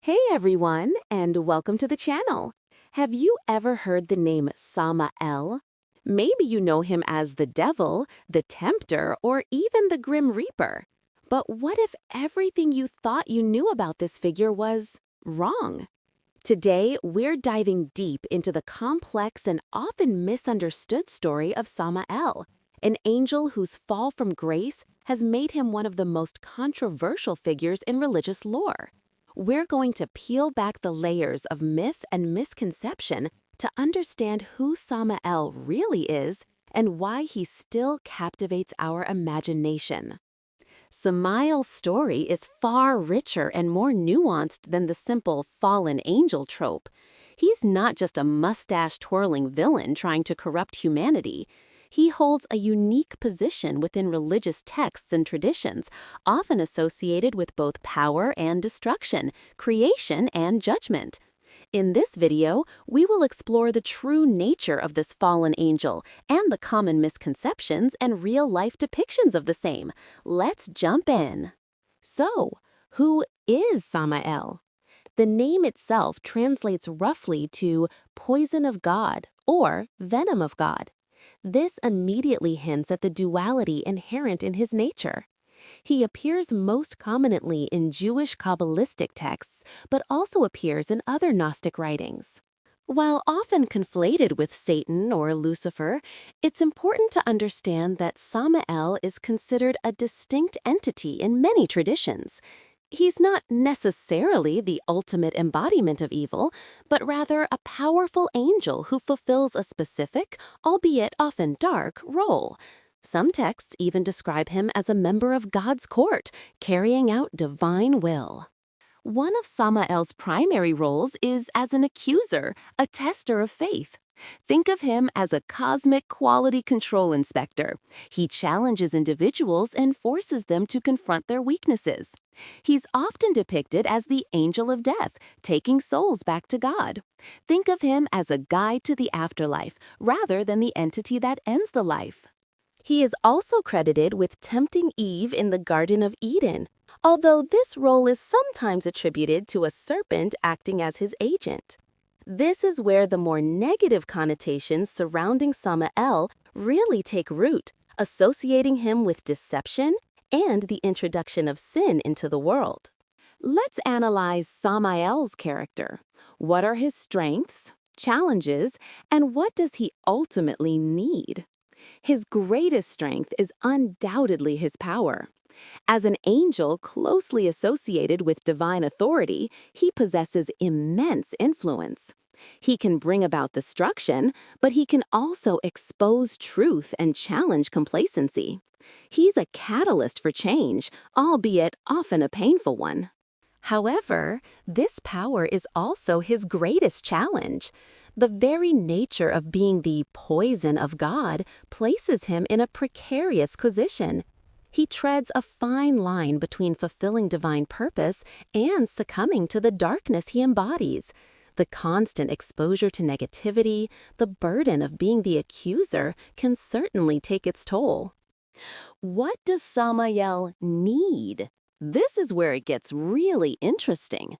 Hey everyone, and welcome to the channel. Have you ever heard the name Samael? Maybe you know him as the devil, the tempter, or even the grim reaper. But what if everything you thought you knew about this figure was wrong? Today, we're diving deep into the complex and often misunderstood story of Samael, an angel whose fall from grace has made him one of the most controversial figures in religious lore. We're going to peel back the layers of myth and misconception to understand who Samael really is and why he still captivates our imagination. Samael's story is far richer and more nuanced than the simple fallen angel trope. He's not just a mustache-twirling villain trying to corrupt humanity. He holds a unique position within religious texts and traditions, often associated with both power and destruction, creation and judgment. In this video, we will explore the true nature of this fallen angel and the common misconceptions and real-life depictions of the same. Let's jump in. So, who is Samael? The name itself translates roughly to poison of God or venom of God. This immediately hints at the duality inherent in his nature. He appears most prominently in Jewish Kabbalistic texts, but also appears in other Gnostic writings. While often conflated with Satan or Lucifer, it's important to understand that Samael is considered a distinct entity in many traditions. He's not necessarily the ultimate embodiment of evil, but rather a powerful angel who fulfills a specific, albeit often dark, role. Some texts even describe him as a member of God's court, carrying out divine will. One of Samael's primary roles is as an accuser, a tester of faith. Think of him as a cosmic quality control inspector. He challenges individuals and forces them to confront their weaknesses. He's often depicted as the angel of death, taking souls back to God. Think of him as a guide to the afterlife, rather than the entity that ends the life. He is also credited with tempting Eve in the Garden of Eden, although this role is sometimes attributed to a serpent acting as his agent. This is where the more negative connotations surrounding Samael really take root, associating him with deception and the introduction of sin into the world. Let's analyze Samael's character. What are his strengths, challenges, and what does he ultimately need? His greatest strength is undoubtedly his power. As an angel closely associated with divine authority, he possesses immense influence. He can bring about destruction, but he can also expose truth and challenge complacency. He's a catalyst for change, albeit often a painful one. However, this power is also his greatest challenge. The very nature of being the poison of God places him in a precarious position. He treads a fine line between fulfilling divine purpose and succumbing to the darkness he embodies. The constant exposure to negativity, the burden of being the accuser, can certainly take its toll. What does Samael need? This is where it gets really interesting.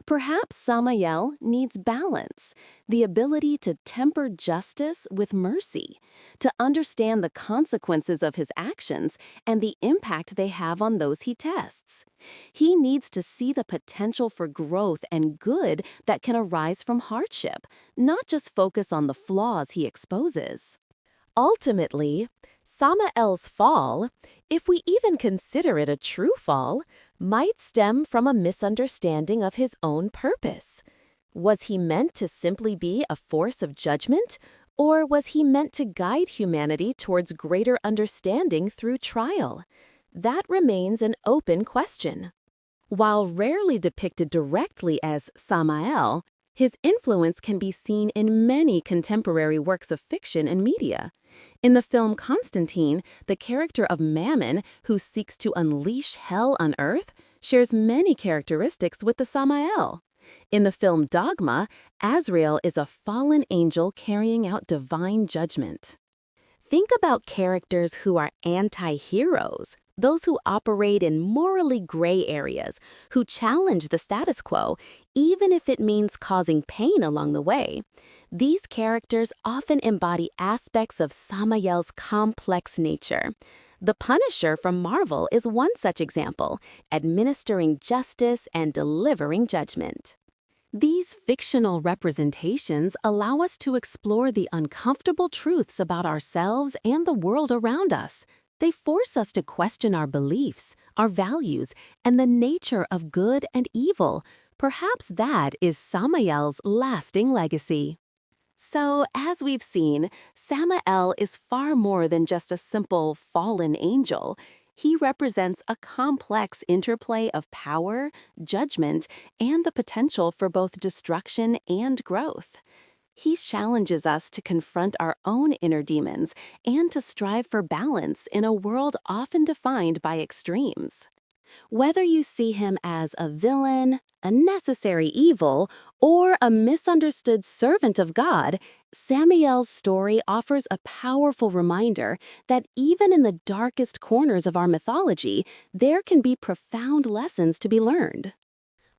Perhaps Samael needs balance, the ability to temper justice with mercy, to understand the consequences of his actions and the impact they have on those he tests. He needs to see the potential for growth and good that can arise from hardship, not just focus on the flaws he exposes. Ultimately, Samael's fall, if we even consider it a true fall, might stem from a misunderstanding of his own purpose. Was he meant to simply be a force of judgment, or was he meant to guide humanity towards greater understanding through trial? That remains an open question. While rarely depicted directly as Samael, his influence can be seen in many contemporary works of fiction and media. In the film Constantine, the character of Mammon, who seeks to unleash hell on earth, shares many characteristics with the Samael. In the film Dogma, Azrael is a fallen angel carrying out divine judgment. Think about characters who are anti-heroes, those who operate in morally gray areas, who challenge the status quo, even if it means causing pain along the way. These characters often embody aspects of Samael's complex nature. The Punisher from Marvel is one such example, administering justice and delivering judgment. These fictional representations allow us to explore the uncomfortable truths about ourselves and the world around us. They force us to question our beliefs, our values, and the nature of good and evil. Perhaps that is Samael's lasting legacy. So, as we've seen, Samael is far more than just a simple fallen angel. He represents a complex interplay of power, judgment, and the potential for both destruction and growth. He challenges us to confront our own inner demons and to strive for balance in a world often defined by extremes. Whether you see him as a villain, a necessary evil, or a misunderstood servant of God, Samael's story offers a powerful reminder that even in the darkest corners of our mythology, there can be profound lessons to be learned.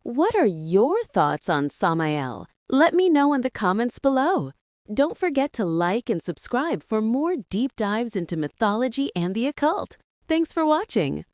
What are your thoughts on Samael? Let me know in the comments below. Don't forget to like and subscribe for more deep dives into mythology and the occult. Thanks for watching.